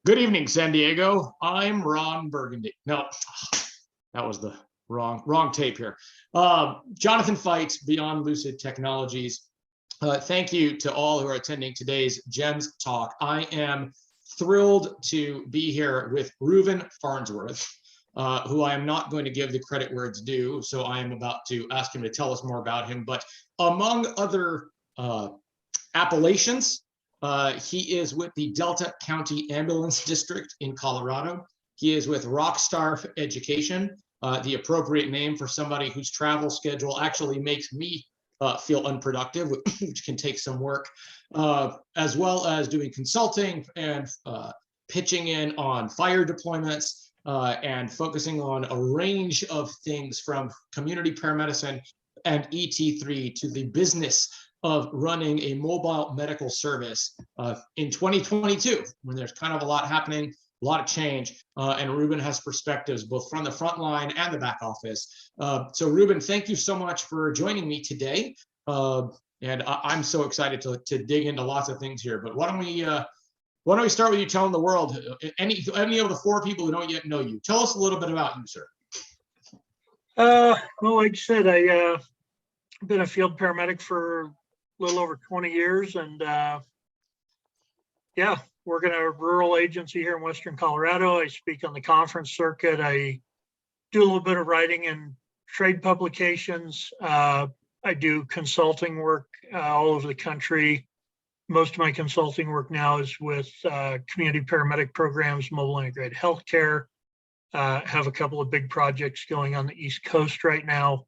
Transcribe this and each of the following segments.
Good evening, San Diego. I'm Ron Burgundy. No, that was the wrong tape here. Jonathon Feit, Beyond Lucid Technologies. Thank you to all who are attending today's JEMS talk. I am thrilled to be here with Reuben Farnsworth, who I am not going to give the credit where it's due, so I am about to ask him to tell us more about him. But among other appellations, he is with the Delta County Ambulance District in Colorado. He is with Rockstar Education, the appropriate name for somebody whose travel schedule actually makes me feel unproductive, which can take some work, as well as doing consulting and pitching in on fire deployments and focusing on a range of things from community paramedicine and ET3 to the business of running a mobile medical service in 2022, when there's kind of a lot happening, a lot of change, and Reuben has perspectives both from the front line and the back office. So Reuben, thank you so much for joining me today. And I'm so excited to dig into lots of things here, but why don't we start with you telling the world, any of the four people who don't yet know you, tell us a little bit about you, sir. Well, like I said, I've been a field paramedic for a little over 20 years, and yeah, work in a rural agency here in Western Colorado. I speak on the conference circuit. I do a little bit of writing in trade publications. I do consulting work all over the country. Most of my consulting work now is with community paramedic programs, mobile integrated healthcare. Have a couple of big projects going on the East Coast right now.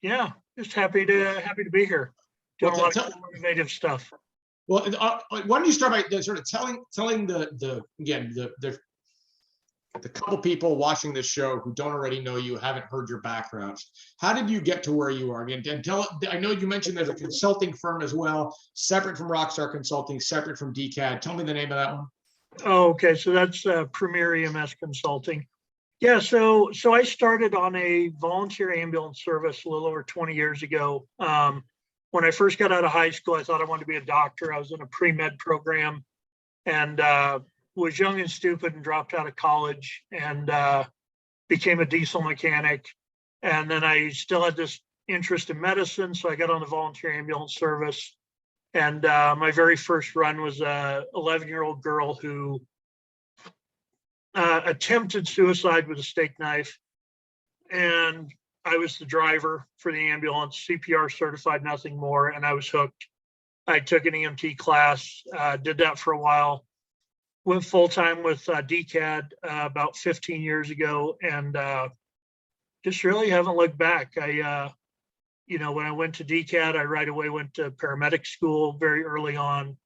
Yeah, just happy to be here. Doing a lot of innovative stuff. Well, why don't you start by sort of telling the couple people watching this show who don't already know you, haven't heard your background. How did you get to where you are? And I know you mentioned there's a consulting firm as well, separate from Rockstar Consulting, separate from DCAD. Tell me the name of that one. Oh, okay. So that's Premier EMS Consulting. Yeah, so I started on a volunteer ambulance service a little over 20 years ago. When I first got out of high school, I thought I wanted to be a doctor. I was in a pre-med program and was young and stupid and dropped out of college and became a diesel mechanic. And then I still had this interest in medicine, so I got on the volunteer ambulance service. And my very first run was a 11-year-old girl who attempted suicide with a steak knife. And I was the driver for the ambulance, CPR certified, nothing more, and I was hooked. I took an EMT class, did that for a while, went full-time with DCAD about 15 years ago, and just really haven't looked back. When I went to DCAD, I right away went to paramedic school very early on,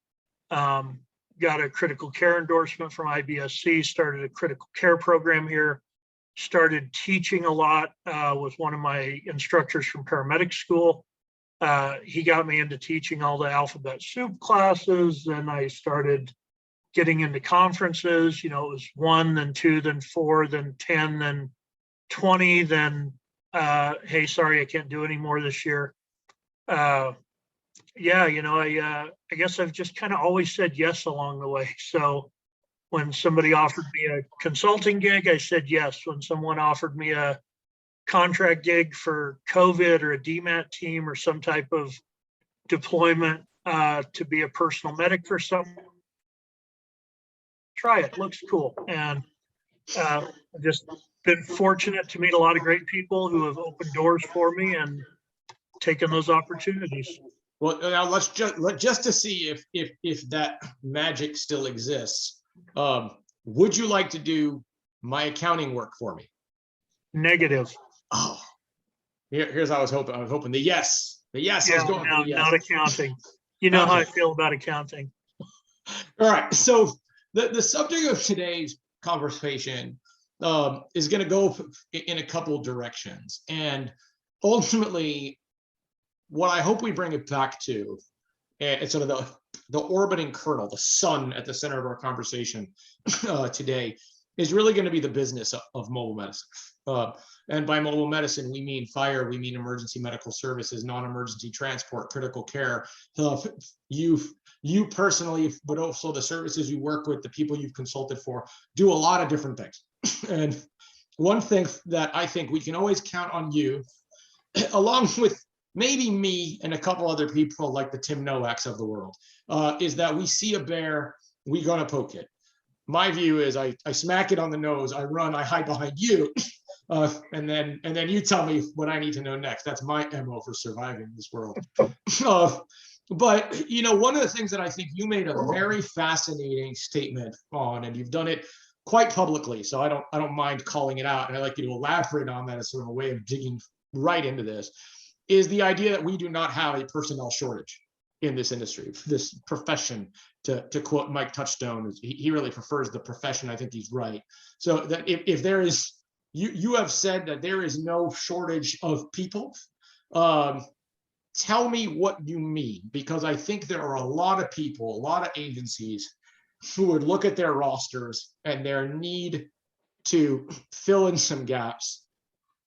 got a critical care endorsement from IBSC, started a critical care program here, started teaching a lot with one of my instructors from paramedic school. He got me into teaching all the alphabet soup classes, and I started getting into conferences. It was 1, then 2, then 4, then 10, then 20, then hey, sorry, I can't do any more this year. I guess I've just kind of always said yes along the way. So when somebody offered me a consulting gig, I said yes. When someone offered me a contract gig for COVID or a DMAT team or some type of deployment to be a personal medic for someone, try it. Looks cool. And I've just been fortunate to meet a lot of great people who have opened doors for me and taken those opportunities. Well, now let's just to see if that magic still exists. Would you like to do my accounting work for me? Negative. Oh, here's how I was hoping. I was hoping the yes. Yeah, I was going no, for the yes. Not accounting. You know how I feel about accounting. All right. So the subject of today's conversation is going to go in a couple directions, and ultimately, what I hope we bring it back to, it's sort of the orbiting kernel, the sun at the center of our conversation today, is really going to be the business of mobile medicine. And by mobile medicine, we mean fire, we mean emergency medical services, non-emergency transport, critical care. You personally, but also the services you work with, the people you've consulted for, do a lot of different things. And one thing that I think we can always count on you, along with maybe me and a couple other people like the Tim Nowaks of the world, is that we see a bear, we're gonna poke it. My view is I smack it on the nose, I run, I hide behind you, and then you tell me what I need to know next. That's my MO for surviving this world. But you know, one of the things that I think you made a very fascinating statement on, and you've done it quite publicly, so I don't mind calling it out, and I'd like you to elaborate on that as sort of a way of digging right into this, is the idea that we do not have a personnel shortage in this industry, this profession. To quote Mike Touchstone, he really prefers the profession. I think he's right. So that if there is, you have said that there is no shortage of people. Tell me what you mean, because I think there are a lot of people, a lot of agencies who would look at their rosters and their need to fill in some gaps.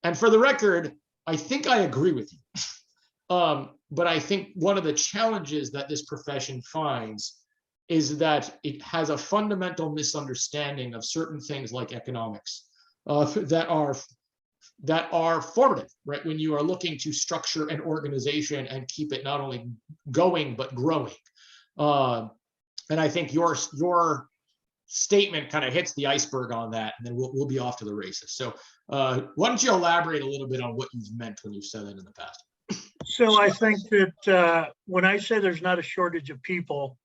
And for the record, I think I agree with you. But I think one of the challenges that this profession finds is that it has a fundamental misunderstanding of certain things like economics that are formative, right? When you are looking to structure an organization and keep it not only going but growing. And I think your statement kind of hits the iceberg on that, and then we'll be off to the races. So why don't you elaborate a little bit on what you've meant when you've said that in the past? So I think that when I say there's not a shortage of people,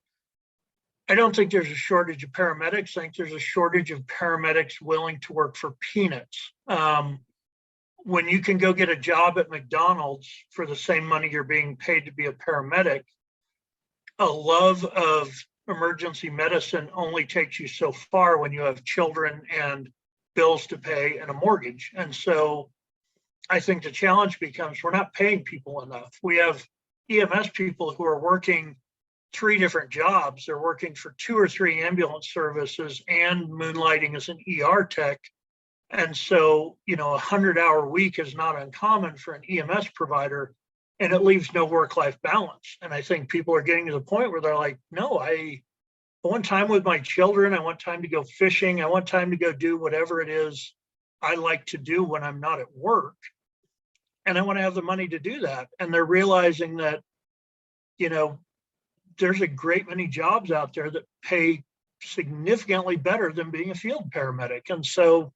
I don't think there's a shortage of paramedics. I think there's a shortage of paramedics willing to work for peanuts. When you can go get a job at McDonald's for the same money you're being paid to be a paramedic, a love of emergency medicine only takes you so far when you have children and bills to pay and a mortgage. And so I think the challenge becomes we're not paying people enough. We have EMS people who are working 3 different jobs. They're working for 2 or 3 ambulance services and moonlighting as an ER tech. And so, you know, 100-hour week is not uncommon for an EMS provider, and it leaves no work-life balance. And I think people are getting to the point where they're like, no, I want time with my children. I want time to go fishing. I want time to go do whatever it is I like to do when I'm not at work. And I want to have the money to do that. And they're realizing that, you know, there's a great many jobs out there that pay significantly better than being a field paramedic. And so,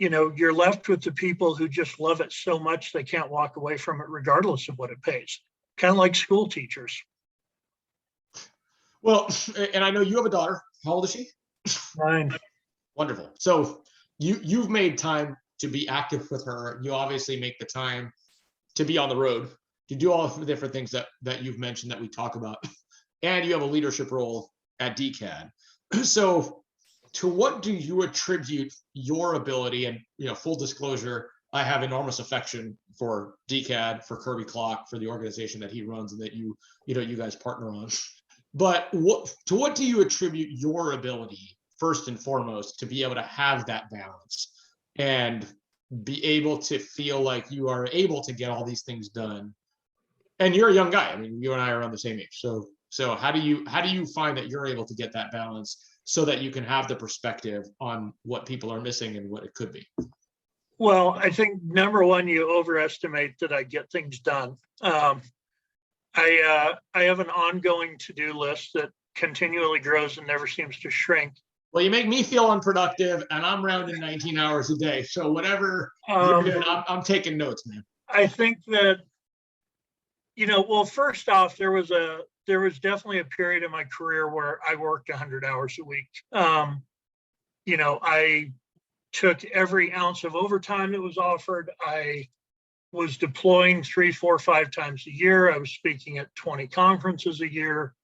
you know, you're left with the people who just love it so much they can't walk away from it regardless of what it pays. Kind of like school teachers. Well, and I know you have a daughter. How old is she? 9. Wonderful. So you've made time to be active with her. You obviously make the time to be on the road, to do all the different things that you've mentioned that we talk about. And you have a leadership role at DCAD. So to what do you attribute your ability, and, you know, full disclosure, I have enormous affection for DCAD, for Kirby Clock, for the organization that he runs and that you guys partner on. But to what do you attribute your ability, first and foremost, to be able to have that balance and be able to feel like you are able to get all these things done? And you're a young guy. I mean, you and I are around the same age. So how do you find that you're able to get that balance so that you can have the perspective on what people are missing and what it could be? Well, I think number one, you overestimate that I get things done. I have an ongoing to-do list that continually grows and never seems to shrink. Well, you make me feel unproductive, and I'm rounding 19 hours a day. So whatever you're doing, I'm taking notes, man. I think that, you know, well, first off, there was definitely a period in my career where I worked 100 hours a week. You know, I took every ounce of overtime that was offered. I was deploying 3, 4, 5 times a year. I was speaking at 20 conferences a year.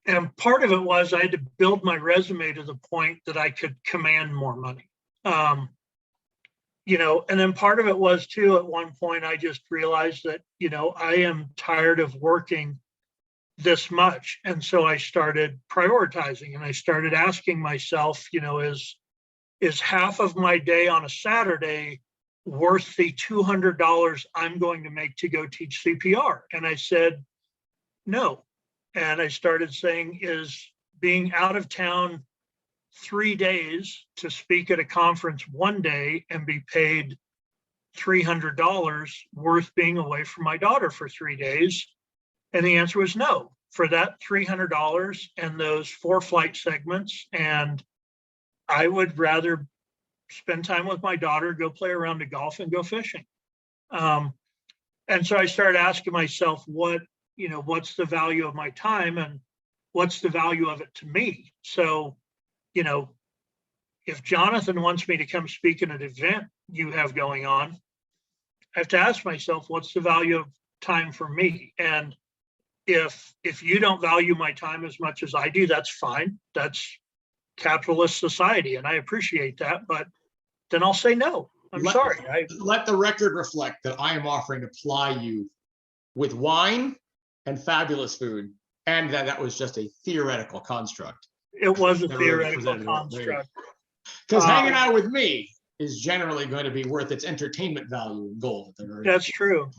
And part of it was I had to build my resume to the point that I could command more money. You know, and then part of it was too, at one point, I just realized that, you know, I am tired of working this much. And so I started prioritizing, and I started asking myself, you know, is is half of my day on a Saturday worth the $200 I'm going to make to go teach CPR? And I said, no. And I started saying, is being out of town 3 days to speak at a conference one day and be paid $300 worth being away from my daughter for 3 days? And the answer was no. For that $300 and those 4 flight segments, and I would rather spend time with my daughter, go play around to golf and go fishing. And so I started asking myself, what's the value of my time and what's the value of it to me? So, if Jonathan wants me to come speak at an event you have going on, I have to ask myself, what's the value of time for me? And if you don't value my time as much as I do, that's fine. That's capitalist society, and I appreciate that. But then I'll say no. Sorry. Let the record reflect that I am offering to ply you with wine and fabulous food, and that was just a theoretical construct. It was a theoretical construct. Because hanging out with me is generally going to be worth its entertainment value in gold. That's true.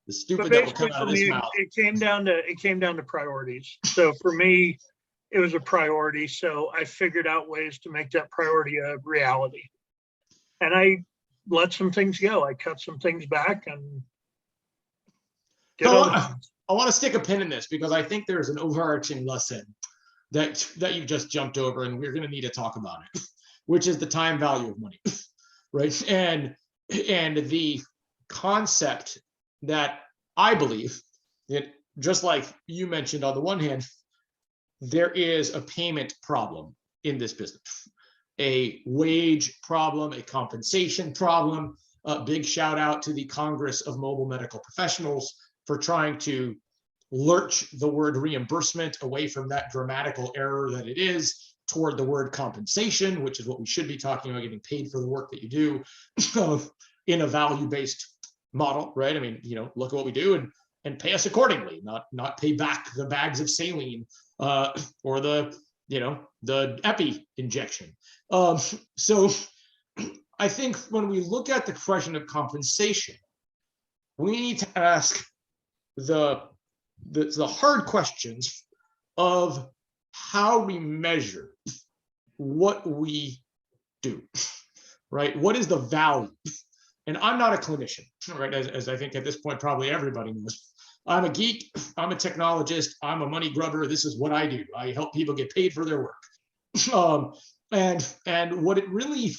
The stupid that will come out of his mouth. It came down to priorities. So for me, it was a priority. So I figured out ways to make that priority a reality. And I let some things go. I cut some things back and I want to stick a pin in this because I think there's an overarching lesson that you just jumped over, and we're going to need to talk about it, which is the time value of money, right? And the concept that I believe that, just like you mentioned, on the one hand, there is a payment problem in this business, a wage problem, a compensation problem. A big shout out to the Congress of Mobile Medical Professionals for trying to lurch the word reimbursement away from that grammatical error that it is toward the word compensation, which is what we should be talking about, getting paid for the work that you do in a value-based model, right? I mean, look at what we do and pay us accordingly, not pay back the bags of saline or the epi injection. So I think when we look at the question of compensation, we need to ask the hard questions of how we measure what we do, right? What is the value? And I'm not a clinician, right? As I think at this point, probably everybody knows. I'm a geek, I'm a technologist, I'm a money grubber. This is what I do. I help people get paid for their work. And what it really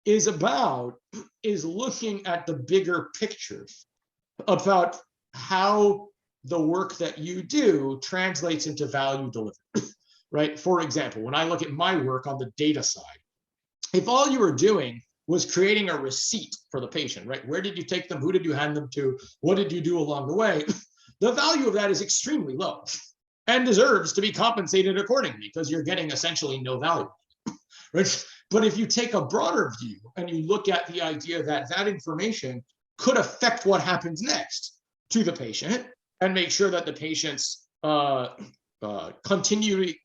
is about is looking at the bigger picture about how the work that you do translates into value delivered, right? For example, when I look at my work on the data side, if all you were doing was creating a receipt for the patient, right? Where did you take them? Who did you hand them to? What did you do along the way? The value of that is extremely low and deserves to be compensated accordingly because you're getting essentially no value, right? But if you take a broader view and you look at the idea that that information could affect what happens next to the patient and make sure that the patient's continuity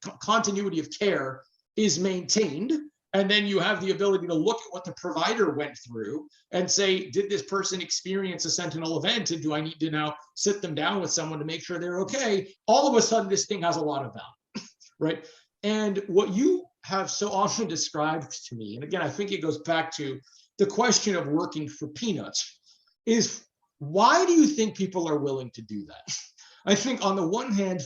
of care is maintained, and then you have the ability to look at what the provider went through and say, did this person experience a sentinel event? And do I need to now sit them down with someone to make sure they're okay? All of a sudden, this thing has a lot of value, right? And what you have so often described to me, and again, I think it goes back to the question of working for peanuts, is why do you think people are willing to do that? I think on the one hand,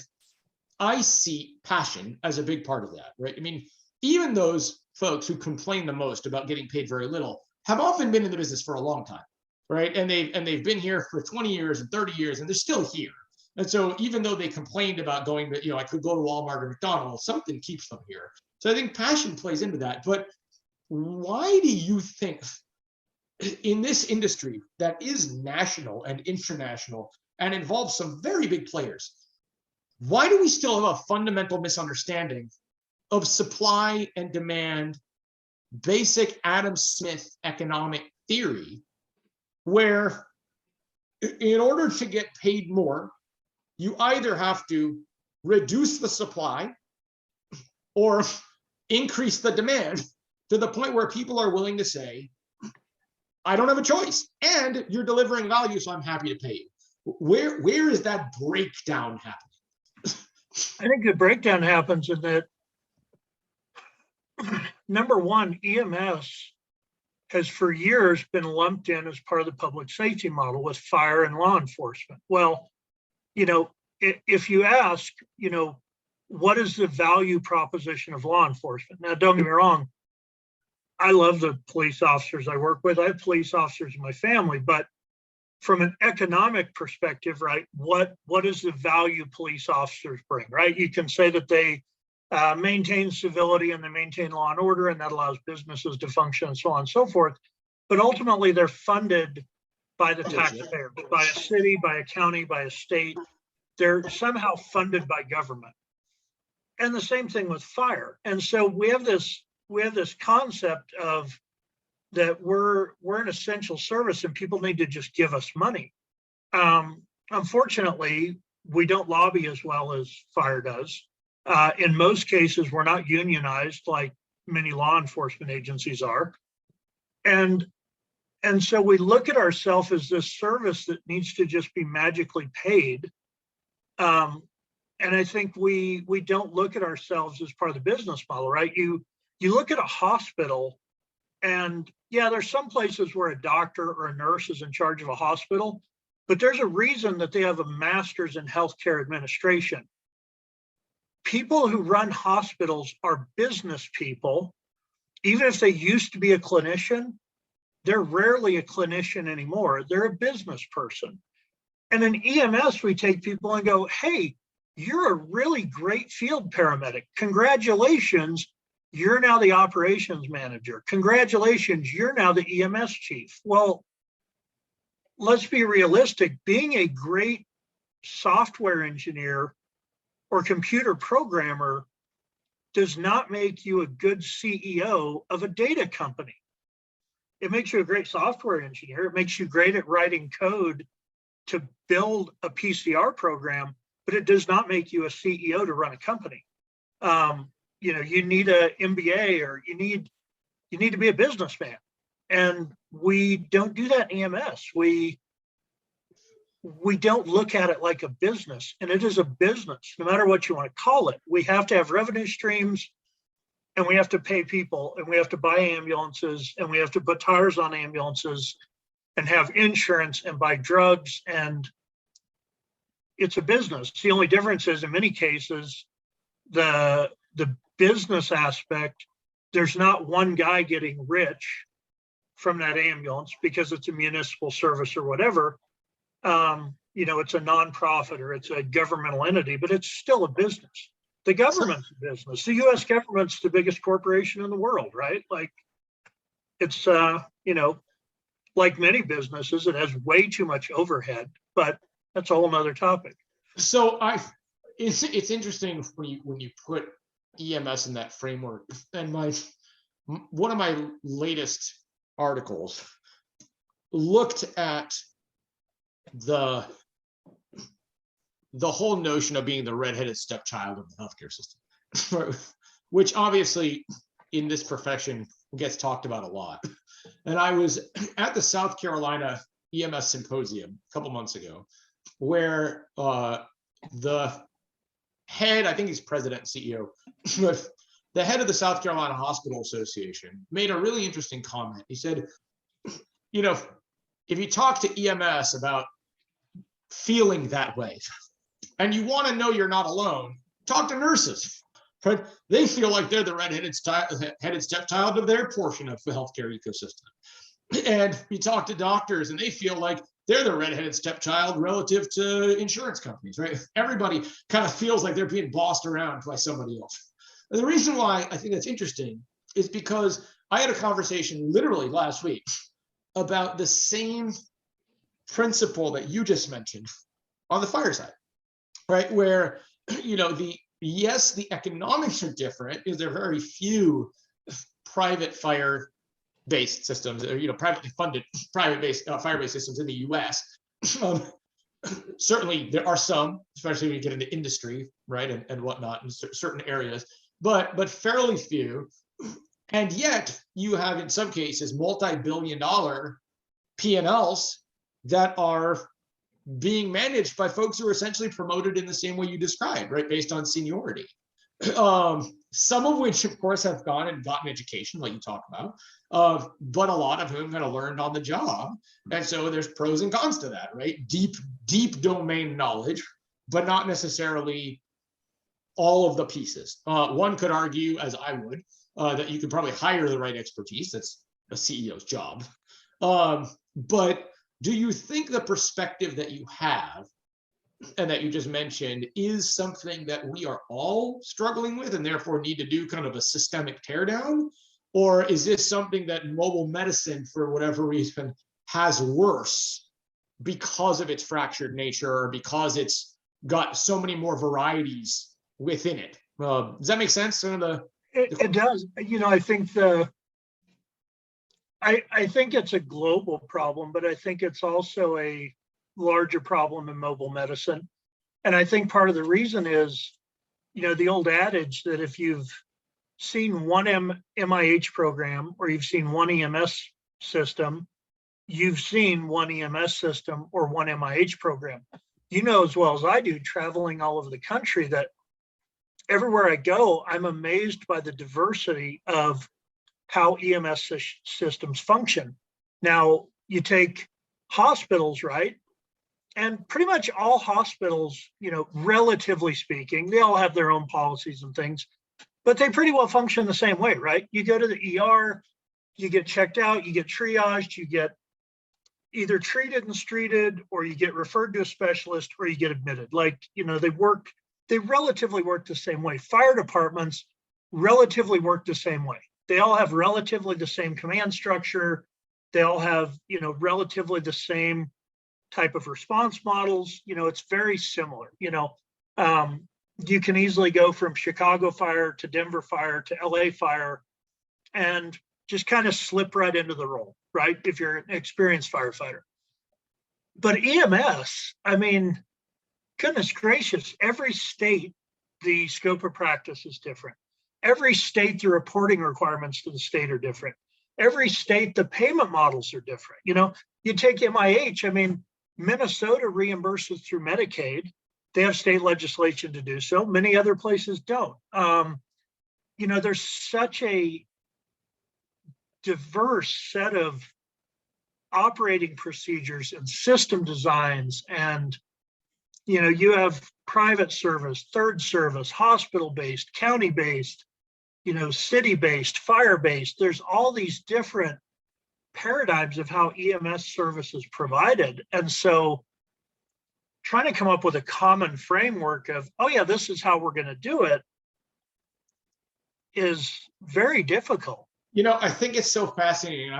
I see passion as a big part of that, right? I mean, even those folks who complain the most about getting paid very little have often been in the business for a long time, right? And they've been here for 20 years and 30 years, and they're still here. And so even though they complained about going to, I could go to Walmart or McDonald's, something keeps them here. So I think passion plays into that. But why do you think in this industry that is national and international and involves some very big players, why do we still have a fundamental misunderstanding of supply and demand, basic Adam Smith economic theory, where in order to get paid more, you either have to reduce the supply or increase the demand to the point where people are willing to say, I don't have a choice, and you're delivering value, so I'm happy to pay you. Where is that breakdown happening? I think the breakdown happens in that, number one, EMS has for years been lumped in as part of the public safety model with fire and law enforcement. Well, if you ask, what is the value proposition of law enforcement? Now, don't get me wrong, I love the police officers I work with. I have police officers in my family, but from an economic perspective, right, what is the value police officers bring, right? You can say that they maintain civility and they maintain law and order, and that allows businesses to function and so on and so forth. But ultimately, they're funded by the taxpayers, by a city, by a county, by a state. They're somehow funded by government. And the same thing with fire. And so we have this concept of that we're an essential service and people need to just give us money. Unfortunately, we don't lobby as well as fire does. In most cases, we're not unionized like many law enforcement agencies are. And so we look at ourselves as this service that needs to just be magically paid. And I think we don't look at ourselves as part of the business model, right? You look at a hospital, and yeah, there's some places where a doctor or a nurse is in charge of a hospital, but there's a reason that they have a master's in healthcare administration. People who run hospitals are business people. Even if they used to be a clinician, they're rarely a clinician anymore. They're a business person. And in EMS, we take people and go, hey, you're a really great field paramedic. Congratulations, you're now the operations manager. Congratulations, you're now the EMS chief. Well, let's be realistic. Being a great software engineer or computer programmer does not make you a good CEO of a data company. It makes you a great software engineer. It makes you great at writing code to build a PCR program, but it does not make you a CEO to run a company. You need an MBA, or you need to be a businessman. And we don't do that in EMS. We don't look at it like a business, and it is a business, no matter what you want to call it. We have to have revenue streams, and we have to pay people, and we have to buy ambulances, and we have to put tires on ambulances and have insurance and buy drugs. And it's a business. The only difference is, in many cases, the business aspect, there's not one guy getting rich from that ambulance because it's a municipal service or whatever. It's a nonprofit or it's a governmental entity, but it's still a business. The government's a business. The U.S. government's the biggest corporation in the world, right? Like, it's, like many businesses, it has way too much overhead, but that's a whole nother topic. So it's interesting when you put EMS in that framework. And one of my latest articles looked at the whole notion of being the redheaded stepchild of the healthcare system, which obviously in this profession gets talked about a lot. And I was at the South Carolina EMS symposium a couple months ago, where the head, I think he's president and CEO, but the head of the South Carolina Hospital Association made a really interesting comment. He said, if you talk to EMS about feeling that way, and you want to know you're not alone, talk to nurses. Right? They feel like they're the redheaded stepchild of their portion of the healthcare ecosystem. And you talk to doctors, and they feel like they're the redheaded stepchild relative to insurance companies, right? Everybody kind of feels like they're being bossed around by somebody else. And the reason why I think that's interesting is because I had a conversation literally last week about the same principle that you just mentioned on the fire side, right? Where, the economics are different, because there are very few private fire-based systems, or privately funded private-based fire-based systems in the U.S. Certainly, there are some, especially when you get into industry, right, and whatnot in certain areas, but fairly few. And yet you have, in some cases, multi-billion-dollar P&Ls that are being managed by folks who are essentially promoted in the same way you described, right, based on seniority. Some of which, of course, have gone and gotten education, like you talked about, but a lot of whom kind of learned on the job. And so there's pros and cons to that, right? Deep domain knowledge, but not necessarily all of the pieces. One could argue, as I would, that you could probably hire the right expertise. That's a CEO's job. But do you think the perspective that you have and that you just mentioned is something that we are all struggling with and therefore need to do kind of a systemic teardown? Or is this something that mobile medicine, for whatever reason, has worse because of its fractured nature or because it's got so many more varieties within it? Does that make sense? It does. I think I think it's a global problem, but I think it's also a larger problem in mobile medicine. And I think part of the reason is, the old adage that if you've seen one MIH program or you've seen one EMS system, you've seen one EMS system or one MIH program. You know as well as I do, traveling all over the country, that everywhere I go, I'm amazed by the diversity of how EMS systems function. Now, you take hospitals, right? And pretty much all hospitals, relatively speaking, they all have their own policies and things, but they pretty well function the same way, right? You go to the ER, you get checked out, you get triaged, you get either treated and treated, or you get referred to a specialist, or you get admitted. They relatively work the same way. Fire departments relatively work the same way. They all have relatively the same command structure. They all have, relatively the same type of response models. It's very similar. You can easily go from Chicago fire to Denver fire to LA fire and just kind of slip right into the role, right? If you're an experienced firefighter. But EMS, goodness gracious, every state, the scope of practice is different. Every state, the reporting requirements to the state are different. Every state, the payment models are different. You take MIH, Minnesota reimburses through Medicaid. They have state legislation to do so. Many other places don't. There's such a diverse set of operating procedures and system designs, and you have private service, third service, hospital-based, county-based, city-based, fire-based. There's all these different paradigms of how EMS service is provided. And so trying to come up with a common framework of, oh yeah, this is how we're going to do it, is very difficult. I think it's so fascinating.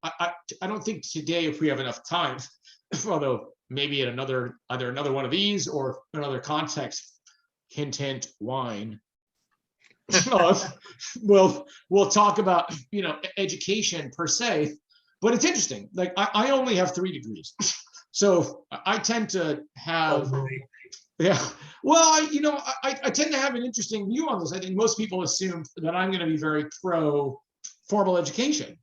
I don't think today, if we have enough time, although maybe at either another one of these or another context, hint, wine. We'll talk about, education per se, but it's interesting. Like I only have 3 degrees. So I tend to have, yeah. Well, I tend to have an interesting view on this. I think most people assume that I'm going to be very pro formal education,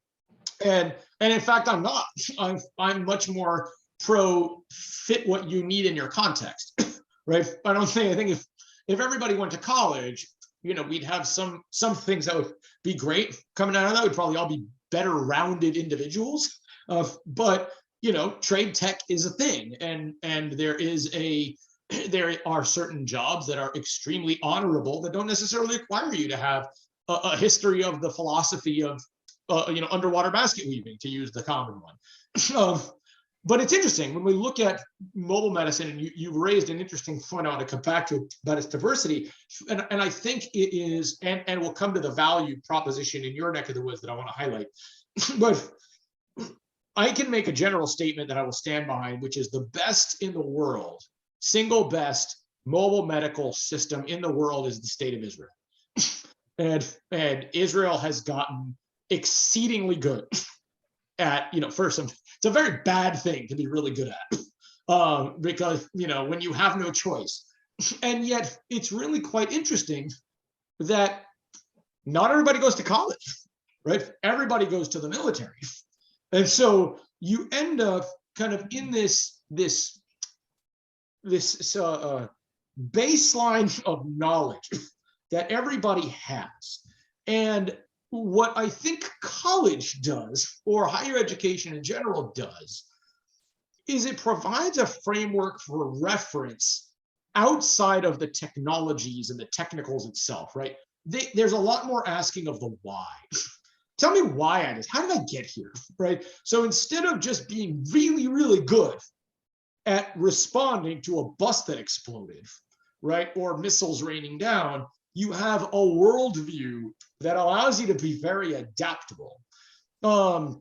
and in fact, I'm not. I'm much more pro fit what you need in your context, right? I think if everybody went to college, we'd have some things that would be great coming out of that. Would probably all be better rounded individuals, but trade tech is a thing, and there are certain jobs that are extremely honorable that don't necessarily require you to have a history of the philosophy of underwater basket weaving, to use the common one. But it's interesting when we look at mobile medicine, and you raised an interesting point I want to come back to about its diversity, and I think it is, and we'll come to the value proposition in your neck of the woods that I want to highlight. But I can make a general statement that I will stand behind, which is the best in the world, single best mobile medical system in the world is the state of Israel. And Israel has gotten exceedingly good at, first, it's a very bad thing to be really good at, because, when you have no choice. And yet it's really quite interesting that not everybody goes to college. right? Everybody goes to the military. And so you end up kind of in this baseline of knowledge that everybody has. And what I think college does, or higher education in general does, is it provides a framework for reference outside of the technologies and the technicals itself, right? There's a lot more asking of the why. Tell me why I did. How did I get here, right? So instead of just being really, really good at responding to a bus that exploded, right, or missiles raining down, you have a worldview that allows you to be very adaptable. And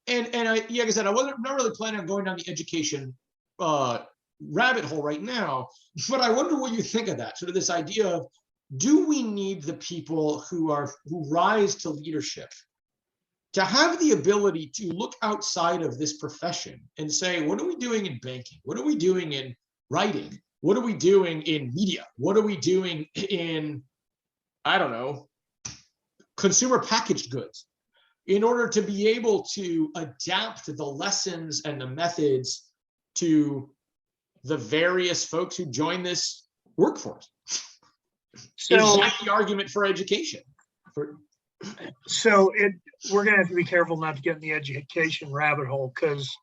like I said, I wasn't not really planning on going down the education rabbit hole right now, but I wonder what you think of that. Sort of this idea of, do we need the people who rise to leadership to have the ability to look outside of this profession and say, what are we doing in banking? What are we doing in writing? What are we doing in media? What are we doing in, I don't know, consumer packaged goods, in order to be able to adapt the lessons and the methods to the various folks who join this workforce? So, is that the argument for education? We're going to have to be careful not to get in the education rabbit hole, because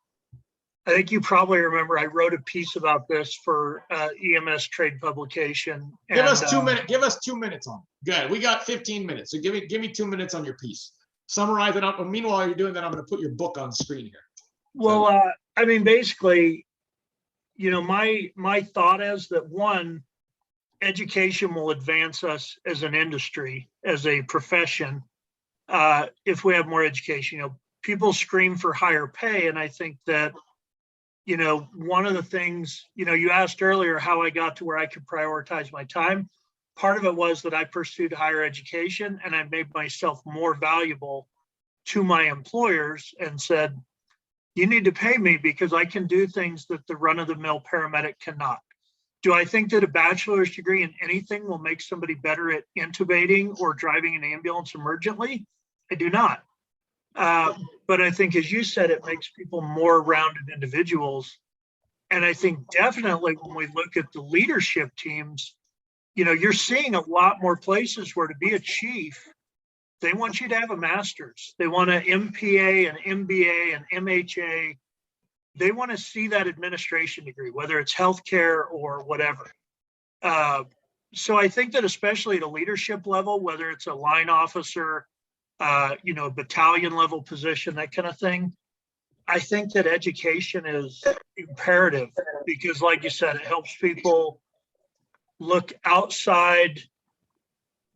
I think you probably remember I wrote a piece about this for EMS trade publication. Give us 2 minutes. Give us 2 minutes on it. Good. We got 15 minutes. So give me 2 minutes on your piece. Summarize it up. And meanwhile, you're doing that, I'm going to put your book on screen here. Well, I mean, basically, my thought is that, one, education will advance us as an industry, as a profession, if we have more education. People scream for higher pay, and I think that, one of the things, you asked earlier how I got to where I could prioritize my time. Part of it was that I pursued higher education, and I made myself more valuable to my employers and said, you need to pay me because I can do things that the run-of-the-mill paramedic cannot. Do I think that a bachelor's degree in anything will make somebody better at intubating or driving an ambulance emergently? I do not. But I think, as you said, it makes people more rounded individuals. And I think definitely when we look at the leadership teams, you're seeing a lot more places where, to be a chief, they want you to have a master's. They want an MPA, an MBA, an MHA. They want to see that administration degree, whether it's healthcare or whatever. So I think that, especially at a leadership level, whether it's a line officer, battalion level position, that kind of thing, I think that education is imperative because, like you said, it helps people look outside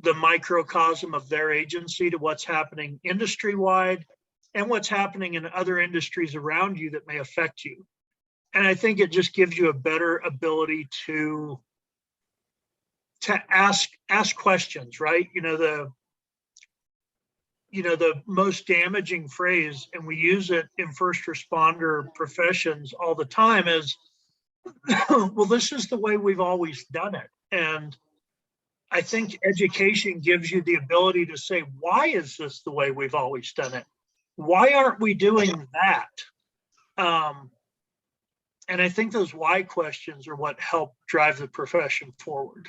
the microcosm of their agency to what's happening industry-wide and what's happening in other industries around you that may affect you. And I think it just gives you a better ability to ask questions, right? The most damaging phrase, and we use it in first responder professions all the time, is, well, this is the way we've always done it. And I think education gives you the ability to say, why is this the way we've always done it? Why aren't we doing that? And I think those why questions are what help drive the profession forward.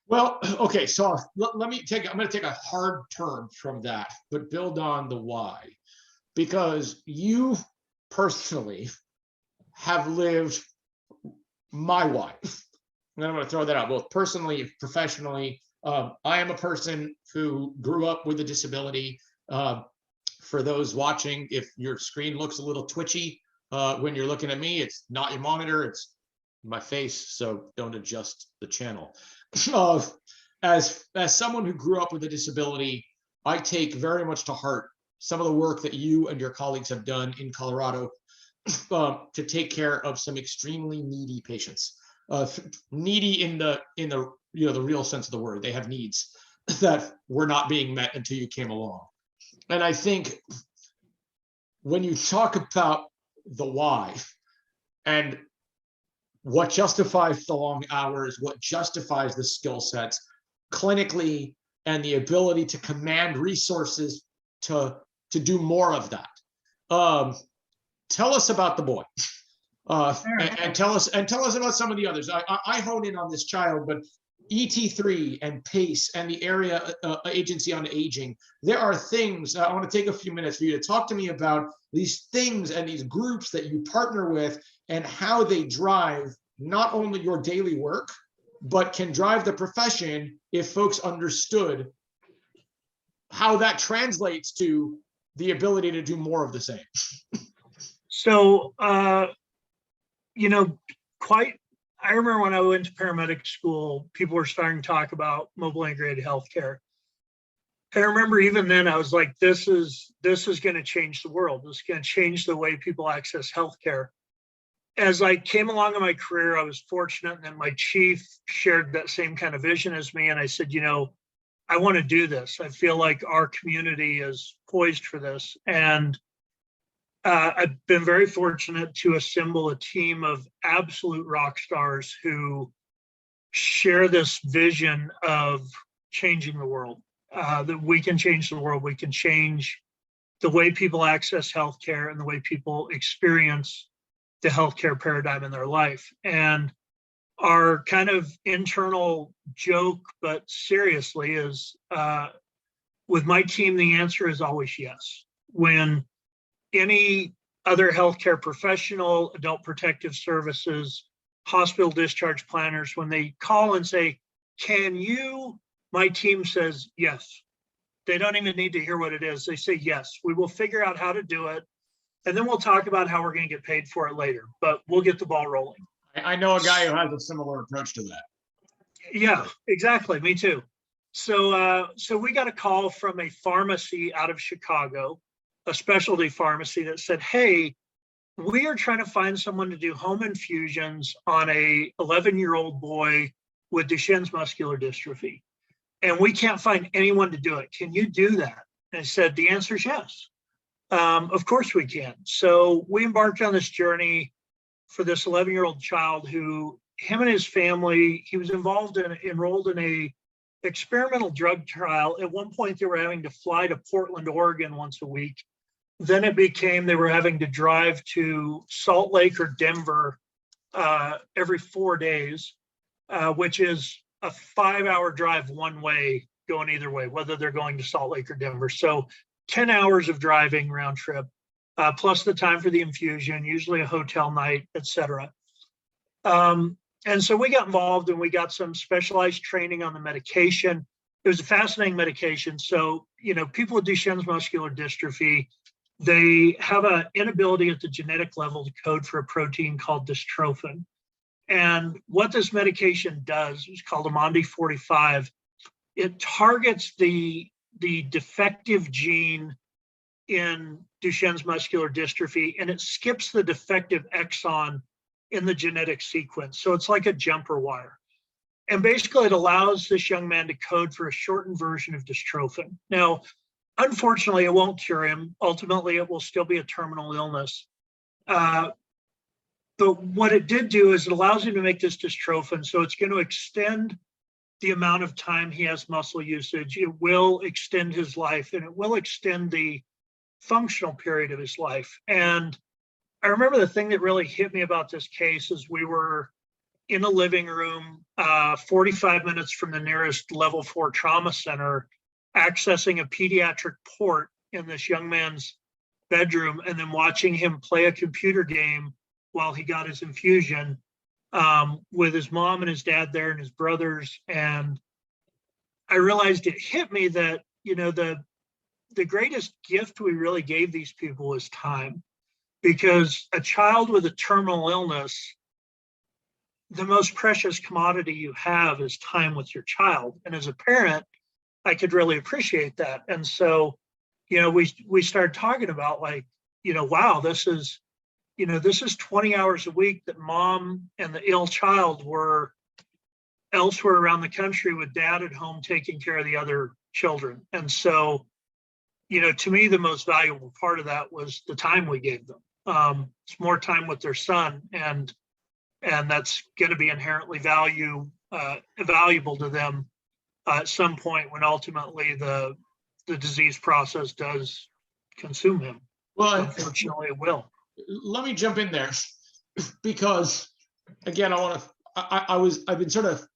Well, okay, so I'm going to take a hard turn from that, but build on the why, because you personally have lived my why. And I'm going to throw that out, both personally, professionally. I am a person who grew up with a disability. For those watching, if your screen looks a little twitchy when you're looking at me, it's not your monitor, it's my face, so don't adjust the channel. As someone who grew up with a disability, I take very much to heart some of the work that you and your colleagues have done in Colorado to take care of some extremely needy patients. Needy in the the real sense of the word. They have needs that were not being met until you came along. And I think when you talk about the why and what justifies the long hours, what justifies the skill sets clinically, and the ability to command resources to do more of that. Tell us about the boy. And tell us about some of the others. I hone in on this child, but ET3 and PACE and the Area Agency on Aging, there are things. I want to take a few minutes for you to talk to me about these things and these groups that you partner with and how they drive not only your daily work, but can drive the profession if folks understood how that translates to the ability to do more of the same. So, I remember when I went to paramedic school, people were starting to talk about mobile integrated healthcare. And I remember even then I was like, this is going to change the world. This is going to change the way people access healthcare. As I came along in my career, I was fortunate that my chief shared that same kind of vision as me. And I said, I want to do this. I feel like our community is poised for this. And I've been very fortunate to assemble a team of absolute rock stars who share this vision of changing the world, that we can change the world. We can change the way people access healthcare and the way people experience the healthcare paradigm in their life. And our kind of internal joke, but seriously, is with my team, the answer is always yes. When any other healthcare professional, adult protective services, hospital discharge planners, when they call and say, can you, my team says yes. They don't even need to hear what it is. They say, yes, we will figure out how to do it. And then we'll talk about how we're going to get paid for it later, but we'll get the ball rolling. I know a guy who has a similar approach to that. Yeah, exactly. Me too. So we got a call from a pharmacy out of Chicago, a specialty pharmacy, that said, hey, we are trying to find someone to do home infusions on a 11-year-old boy with Duchenne's muscular dystrophy. And we can't find anyone to do it. Can you do that? And I said, the answer is yes. Of course we can. So we embarked on this journey for this 11-year-old child who, him and his family, he was enrolled in a experimental drug trial. At one point, they were having to fly to Portland, Oregon once a week. Then it became they were having to drive to Salt Lake or Denver every 4 days, which is a 5-hour drive one way, going either way, whether they're going to Salt Lake or Denver. So 10 hours of driving round trip, plus the time for the infusion, usually a hotel night, et cetera. And so we got involved and we got some specialized training on the medication. It was a fascinating medication. So, people with Duchenne's muscular dystrophy, they have an inability at the genetic level to code for a protein called dystrophin. And what this medication does is called Amondi 45. It targets the defective gene in Duchenne's muscular dystrophy, and it skips the defective exon in the genetic sequence. So it's like a jumper wire. And basically it allows this young man to code for a shortened version of dystrophin. Now, unfortunately, it won't cure him. Ultimately, it will still be a terminal illness. But what it did do is it allows him to make this dystrophin. So it's going to extend the amount of time he has muscle usage. It will extend his life, and it will extend the functional period of his life. And I remember the thing that really hit me about this case is we were in a living room 45 minutes from the nearest level 4 trauma center, accessing a pediatric port in this young man's bedroom, and then watching him play a computer game while he got his infusion, with his mom and his dad there and his brothers. And I realized it hit me that, the greatest gift we really gave these people was time. Because a child with a terminal illness, the most precious commodity you have is time with your child. And as a parent, I could really appreciate that. And so, we started talking about wow, this is 20 hours a week that mom and the ill child were elsewhere around the country with dad at home taking care of the other children. And so, to me, the most valuable part of that was the time we gave them. It's more time with their son, and that's going to be inherently valuable to them at some point when ultimately the the disease process does consume him. Well, Unfortunately, it will. let me jump in there because, again, I've been sort of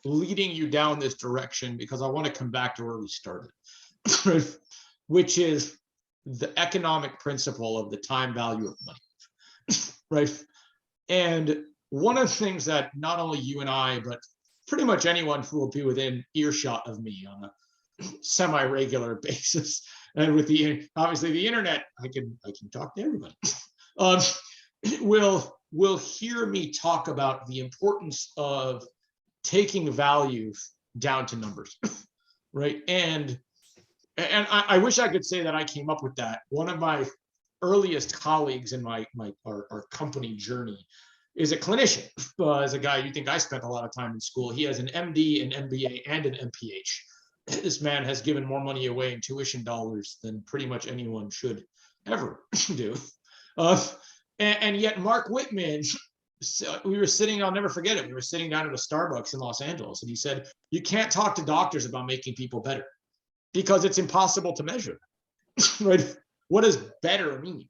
leading you down this direction because I want to come back to where we started, which is the economic principle of the time value of money, right? And one of the things that not only you and I, but pretty much anyone who will be within earshot of me on a semi-regular basis, and with obviously the internet, I can talk to everybody, will hear me talk about the importance of taking value down to numbers, right? And I wish I could say that I came up with that. One of my earliest colleagues in our company journey is a clinician. As a guy, you think I spent a lot of time in school. He has an MD, an MBA, and an MPH. This man has given more money away in tuition dollars than pretty much anyone should ever do. And yet Mark Whitman, we were sitting, I'll never forget it, we were sitting down at a Starbucks in Los Angeles, and he said, you can't talk to doctors about making people better because it's impossible to measure, right? What does better mean,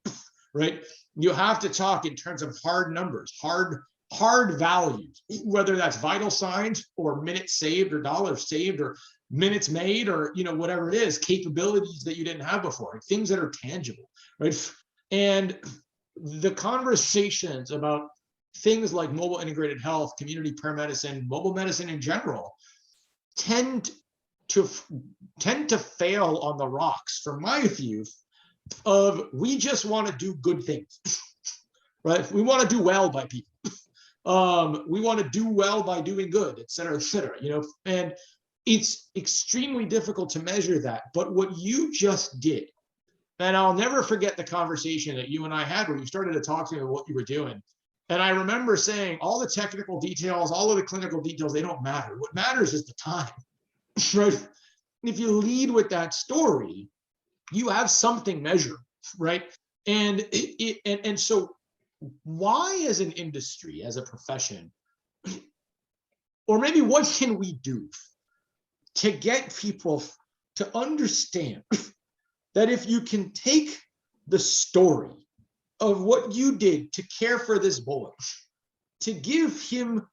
right? You have to talk in terms of hard numbers, hard values, whether that's vital signs or minutes saved or dollars saved or minutes made or whatever it is, capabilities that you didn't have before, things that are tangible, right? And the conversations about things like mobile integrated health, community paramedicine, mobile medicine in general, tend to fail on the rocks, from my view, of we just want to do good things, right? We want to do well by people. We want to do well by doing good, et cetera, and it's extremely difficult to measure that. But what you just did, and I'll never forget the conversation that you and I had when you started to talk to me about what you were doing. And I remember saying all the technical details, all of the clinical details, they don't matter. What matters is the time, right? If you lead with that story, you have something measured, right? And so why as an industry, as a profession, or maybe what can we do to get people to understand that if you can take the story of what you did to care for this boy, to give him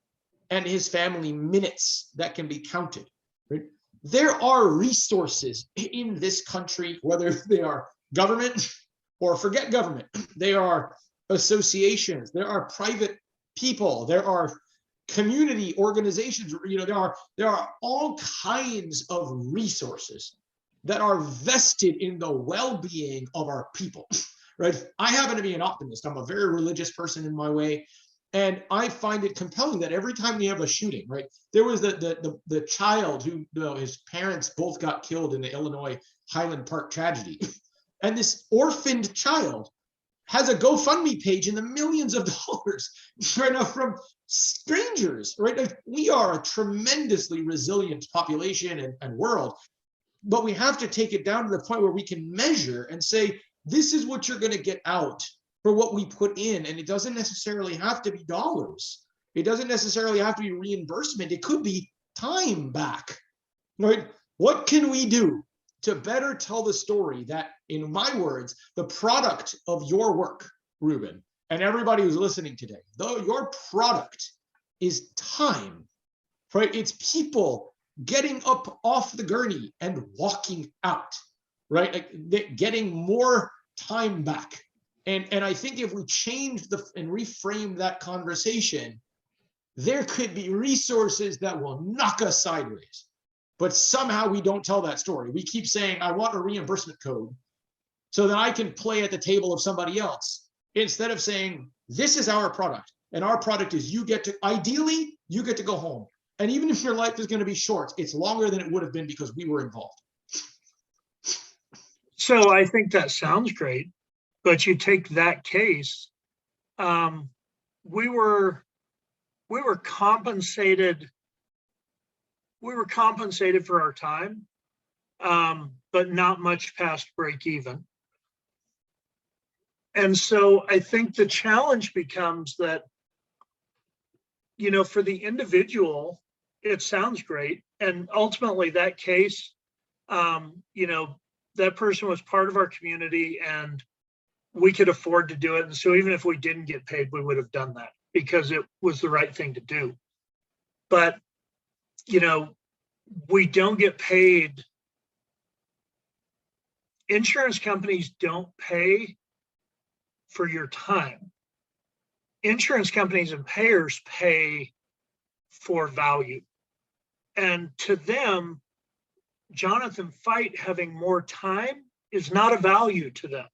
and his family minutes that can be counted, right? There are resources in this country, whether they are government or forget government, they are associations, there are private people, there are community organizations, there are all kinds of resources that are vested in the well-being of our people, right? I happen to be an optimist. I'm a very religious person in my way. And I find it compelling that every time we have a shooting, right? There was the child who, his parents both got killed in the Illinois Highland Park tragedy. And this orphaned child has a GoFundMe page in the millions of dollars right now from strangers, right? Like, we are a tremendously resilient population and world, but we have to take it down to the point where we can measure and say, this is what you're going to get out for what we put in. And it doesn't necessarily have to be dollars. It doesn't necessarily have to be reimbursement. It could be time back, right? What can we do to better tell the story that, in my words, the product of your work, Ruben, and everybody who's listening today, though your product is time, right? It's people getting up off the gurney and walking out, right? Like, getting more time back. And I think if we change and reframe that conversation, there could be resources that will knock us sideways. But somehow we don't tell that story. We keep saying, I want a reimbursement code so that I can play at the table of somebody else, instead of saying, this is our product. And our product is ideally, you get to go home. And even if your life is going to be short, it's longer than it would have been because we were involved. So I think that sounds great, but you take that case, we were compensated. We were compensated for our time, but not much past break even. And so I think the challenge becomes that, for the individual, it sounds great. And ultimately that case, you know, that person was part of our community and we could afford to do it. And so even if we didn't get paid, we would have done that because it was the right thing to do. But, you know, we don't get paid. Insurance companies don't pay for your time. Insurance companies and payers pay for value. And to them, Jonathon Feit having more time is not a value to them.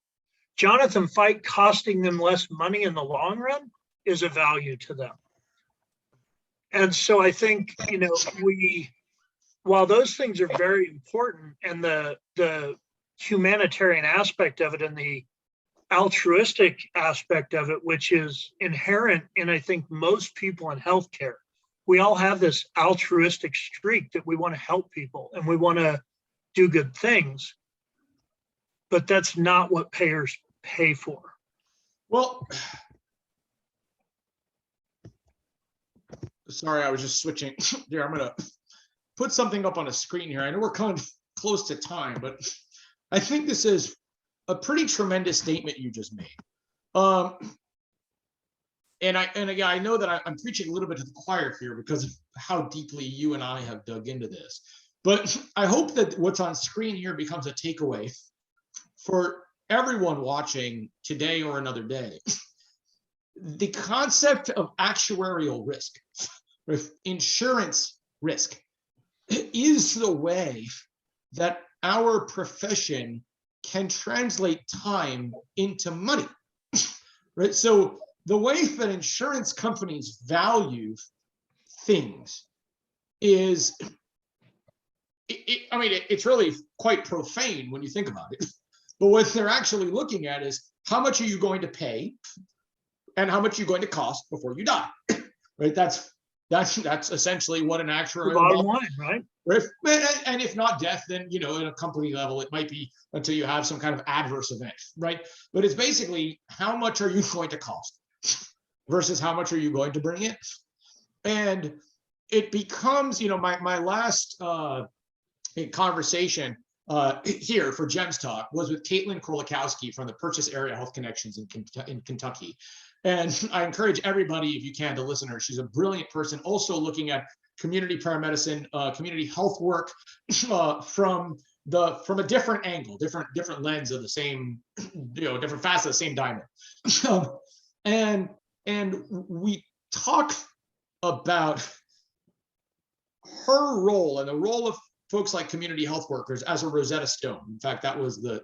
Jonathon Feit costing them less money in the long run is a value to them. And so I think, you know, while those things are very important and the humanitarian aspect of it and the altruistic aspect of it, which is inherent in, I think, most people in healthcare, we all have this altruistic streak that we want to help people and we want to do good things, but that's not what payers pay for. Well, sorry, I was just switching there. I'm going to put something up on a screen here. I know we're kind of close to time, but I think this is a pretty tremendous statement you just made. And again, I know that I'm preaching a little bit to the choir here because of how deeply you and I have dug into this. But I hope that what's on screen here becomes a takeaway for everyone watching today or another day. The concept of actuarial risk, insurance risk, is the way that our profession can translate time into money, right? So the way that insurance companies value things is, I mean, it's really quite profane when you think about it. But what they're actually looking at is how much are you going to pay and how much are you going to cost before you die, right? That's essentially what an actuarial bottom line, right? And if not death, then, you know, at a company level, it might be until you have some kind of adverse event, right? But it's basically how much are you going to cost versus how much are you going to bring in? And it becomes, you know, my last conversation here for JEMS Talk was with Caitlin Krolikowski from the Purchase Area Health Connections in Kentucky. And I encourage everybody, if you can, to listen to her. She's a brilliant person, also looking at community paramedicine, community health work from a different angle, different lens of the same, you know, different facets of the same diamond. And we talk about her role and the role of folks like community health workers as a Rosetta Stone. In fact, that was the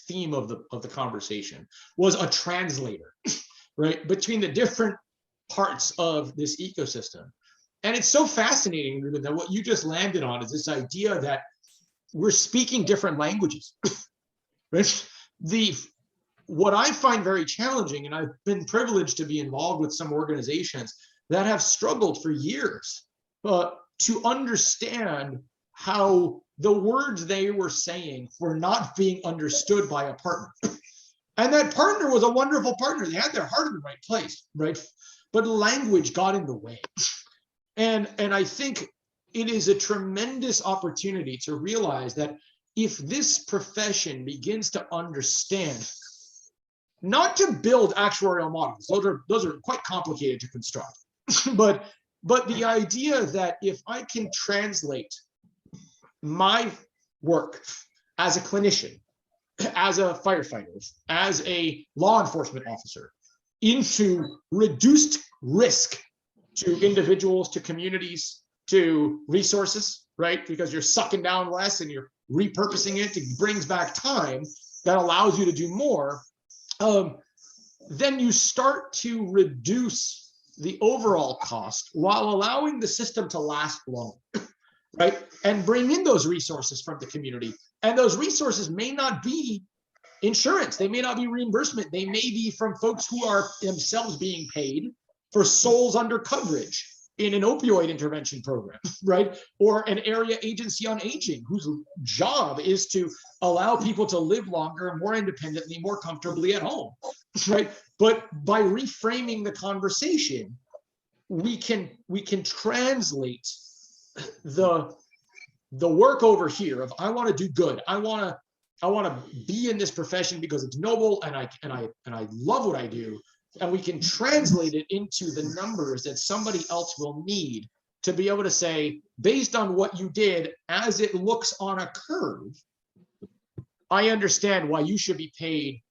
theme of the conversation, was a translator, right, between the different parts of this ecosystem. And it's so fascinating, Ruben, that what you just landed on is this idea that we're speaking different languages. Right? What I find very challenging, and I've been privileged to be involved with some organizations that have struggled for years to understand how the words they were saying were not being understood by a partner. And that partner was a wonderful partner. They had their heart in the right place, right? But language got in the way. And I think it is a tremendous opportunity to realize that if this profession begins to understand, not to build actuarial models, those are quite complicated to construct, but the idea that if I can translate my work as a clinician, as a firefighter, as a law enforcement officer, into reduced risk to individuals, to communities, to resources, right? Because you're sucking down less and you're repurposing it, it brings back time that allows you to do more. Then you start to reduce the overall cost while allowing the system to last long, right? And bring in those resources from the community. And those resources may not be insurance, they may not be reimbursement, they may be from folks who are themselves being paid for souls under coverage in an opioid intervention program, right? Or an area agency on aging whose job is to allow people to live longer and more independently, more comfortably at home, right? But by reframing the conversation, we can translate the the work over here of I want to do good. I want to be in this profession because it's noble and I love what I do. And we can translate it into the numbers that somebody else will need to be able to say, based on what you did, as it looks on a curve, I understand why you should be paid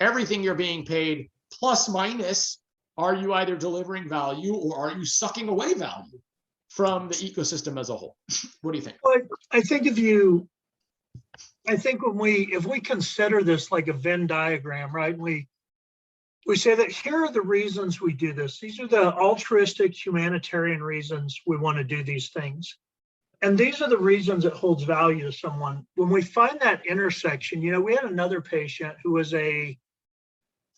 everything you're being paid, plus minus. Are you either delivering value or are you sucking away value from the ecosystem as a whole? What do you think? Well, I think if we consider this like a Venn diagram, right? We say that here are the reasons we do this. These are the altruistic humanitarian reasons we want to do these things. And these are the reasons it holds value to someone. When we find that intersection, we had another patient who was a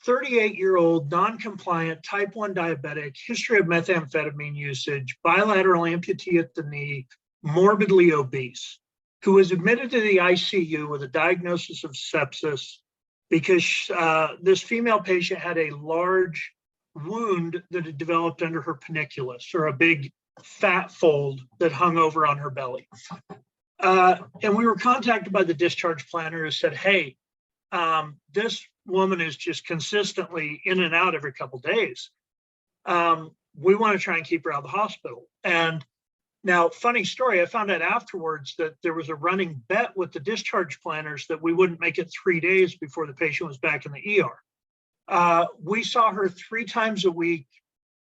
38-year-old non-compliant type 1 diabetic, history of methamphetamine usage, bilateral amputee at the knee, morbidly obese, who was admitted to the ICU with a diagnosis of sepsis because this female patient had a large wound that had developed under her panniculus, or a big fat fold that hung over on her belly. And we were contacted by the discharge planner who said, hey, this woman is just consistently in and out every couple of days. We want to try and keep her out of the hospital. And now, funny story, I found out afterwards that there was a running bet with the discharge planners that we wouldn't make it 3 days before the patient was back in the ER. We saw her 3 times a week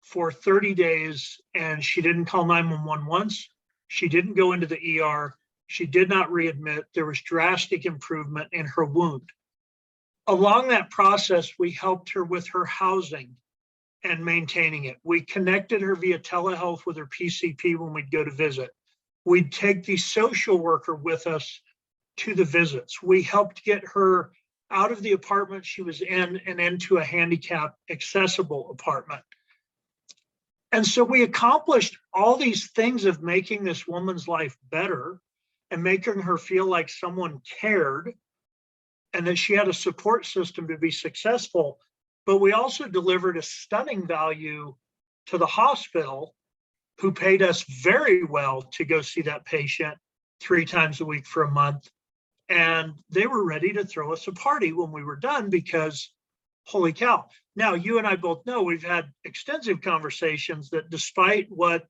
for 30 days, and she didn't call 911 once. She didn't go into the ER. She did not readmit. There was drastic improvement in her wound. Along that process, we helped her with her housing and maintaining it. We connected her via telehealth with her PCP when we'd go to visit. We'd take the social worker with us to the visits. We helped get her out of the apartment she was in and into a handicap accessible apartment. And so we accomplished all these things of making this woman's life better and making her feel like someone cared and that she had a support system to be successful. But we also delivered a stunning value to the hospital, who paid us very well to go see that patient 3 times a week for a month. And they were ready to throw us a party when we were done because, holy cow. Now, you and I both know we've had extensive conversations that despite what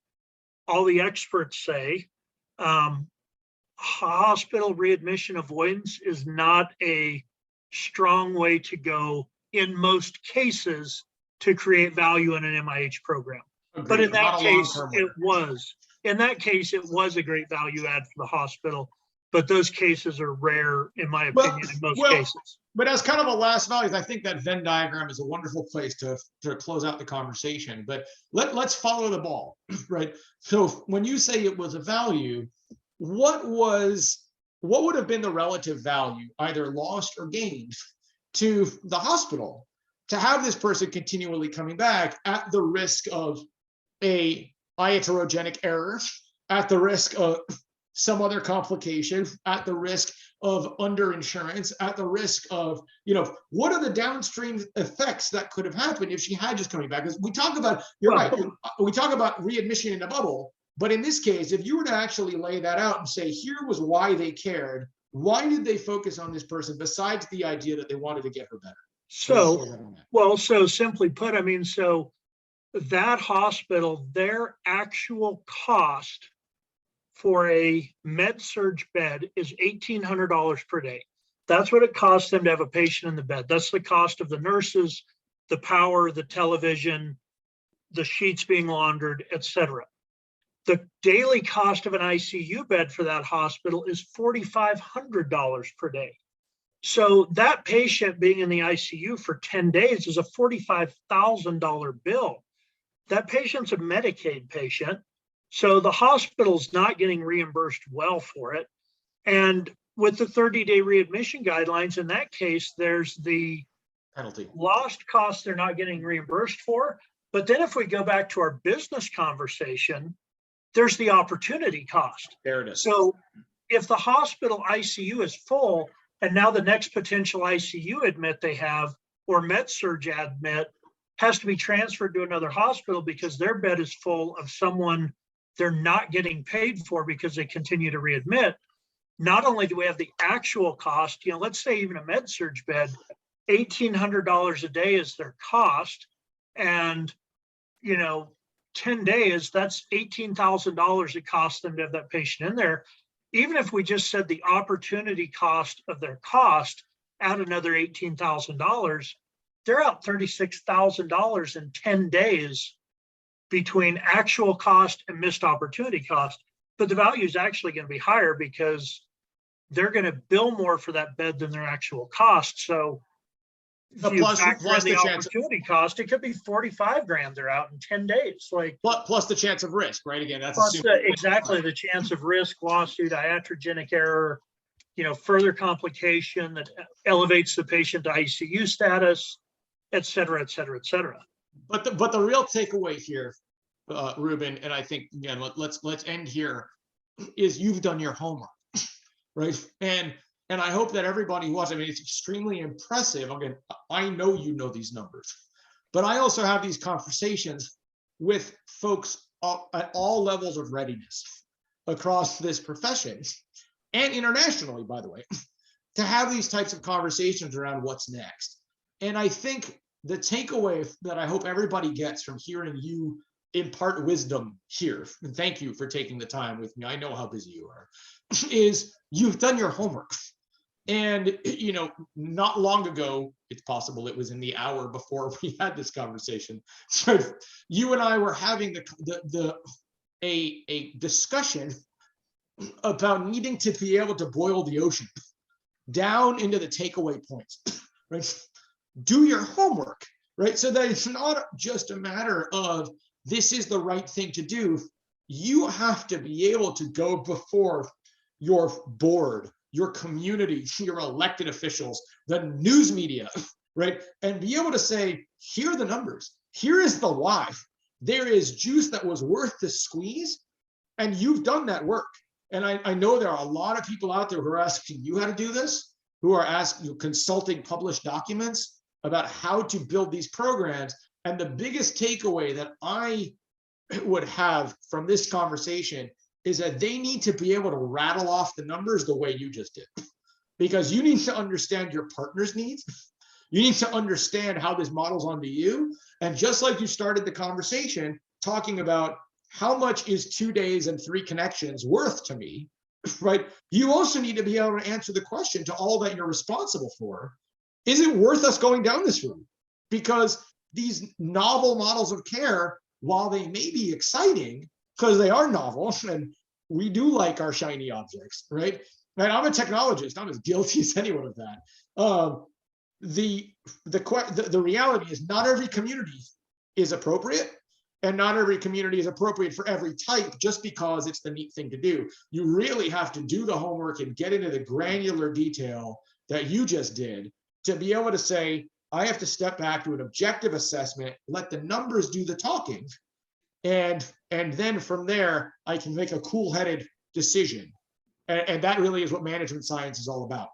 all the experts say, hospital readmission avoidance is not a strong way to go in most cases to create value in an MIH program. Agreed. But in that Not a case, long-term it winner. was. In that case, it was a great value add for the hospital. But those cases are rare, in my opinion, in most cases. But as kind of a last value, I think that Venn diagram is a wonderful place to close out the conversation. But let's follow the ball, right? So when you say it was a value, what would have been the relative value, either lost or gained, to the hospital to have this person continually coming back at the risk of a iatrogenic error, at the risk of some other complication, at the risk of underinsurance, at the risk of, what are the downstream effects that could have happened if she had just coming back? Because we talk about, right, we talk about readmission in a bubble, but in this case, if you were to actually lay that out and say, here was why they cared, why did they focus on this person besides the idea that they wanted to get her better? So simply put, so that hospital, their actual cost for a med-surg bed is $1,800 per day. That's what it costs them to have a patient in the bed. That's the cost of the nurses, the power, the television, the sheets being laundered, etc. The daily cost of an ICU bed for that hospital is $4,500 per day. So that patient being in the ICU for 10 days is a $45,000 bill. That patient's a Medicaid patient. So the hospital's not getting reimbursed well for it. And with the 30-day readmission guidelines, in that case, there's the penalty, lost costs they're not getting reimbursed for. But then if we go back to our business conversation, there's the opportunity cost. There it is. So if the hospital ICU is full, and now the next potential ICU admit they have, or med-surg admit, has to be transferred to another hospital because their bed is full of someone they're not getting paid for because they continue to readmit. Not only do we have the actual cost, let's say even a med surg bed, $1,800 a day is their cost. And, 10 days, that's $18,000 it costs them to have that patient in there. Even if we just said the opportunity cost of their cost, add another $18,000, they're out $36,000 in 10 days between actual cost and missed opportunity cost. But the value is actually going to be higher because they're going to bill more for that bed than their actual cost. So if you factor in the opportunity cost, it could be 45 grand they're out in 10 days. Plus the chance of risk, right? Again, that's exactly the chance of risk, lawsuit, iatrogenic error, further complication that elevates the patient to ICU status, et cetera, et cetera, et cetera. But the real takeaway here, Ruben, and I think again, let's end here, is you've done your homework, right? And I hope that everybody was. I mean, it's extremely impressive. Again, I know you know these numbers, but I also have these conversations with folks at all levels of readiness across this profession and internationally, by the way, to have these types of conversations around what's next. And I think the takeaway that I hope everybody gets from hearing you impart wisdom here, and thank you for taking the time with me, I know how busy you are, is you've done your homework. And, not long ago, it's possible it was in the hour before we had this conversation, so you and I were having a discussion about needing to be able to boil the ocean down into the takeaway points, right? Do your homework, right? So that it's not just a matter of this is the right thing to do. You have to be able to go before your board, your community, your elected officials, the news media, right? And be able to say, here are the numbers. Here is the why. There is juice that was worth the squeeze, and you've done that work. And I know there are a lot of people out there who are asking you how to do this, who are asking you, consulting published documents about how to build these programs. And the biggest takeaway that I would have from this conversation is that they need to be able to rattle off the numbers the way you just did, because you need to understand your partner's needs. You need to understand how this models onto you. And just like you started the conversation talking about how much is 2 days and 3 connections worth to me, right? You also need to be able to answer the question to all that you're responsible for. Is it worth us going down this route? Because these novel models of care, while they may be exciting, because they are novel and we do like our shiny objects, right? And I'm a technologist. I'm as guilty as anyone of that. The reality is not every community is appropriate, and not every community is appropriate for every type just because it's the neat thing to do. You really have to do the homework and get into the granular detail that you just did to be able to say, I have to step back to an objective assessment, let the numbers do the talking, and then from there, I can make a cool-headed decision. And that really is what management science is all about.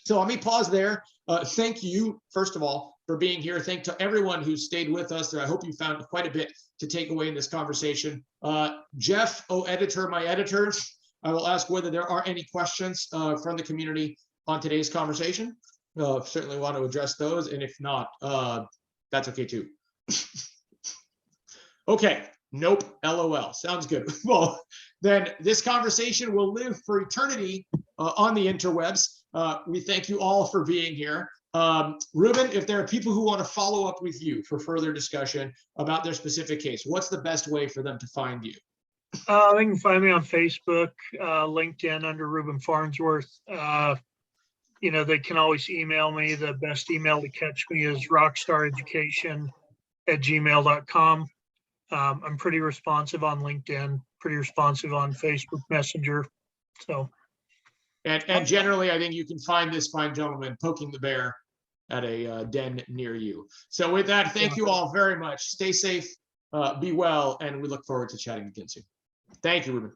So let me pause there. Thank you, first of all, for being here. Thank to everyone who stayed with us. I hope you found quite a bit to take away in this conversation. Jeff, editor, my editor, I will ask whether there are any questions from the community on today's conversation. Certainly want to address those, and if not, that's okay too. Okay, nope, LOL, sounds good. Well, then this conversation will live for eternity on the interwebs. We thank you all for being here. Ruben, if there are people who want to follow up with you for further discussion about their specific case, what's the best way for them to find you? They can find me on Facebook, LinkedIn under Ruben Farnsworth. They can always email me. The best email to catch me is rockstareducation@gmail.com. I'm pretty responsive on LinkedIn, pretty responsive on Facebook Messenger. So, and generally, I think you can find this fine gentleman poking the bear at a den near you. So with that, thank you all very much. Stay safe, be well, and we look forward to chatting again soon. Thank you, Ruben.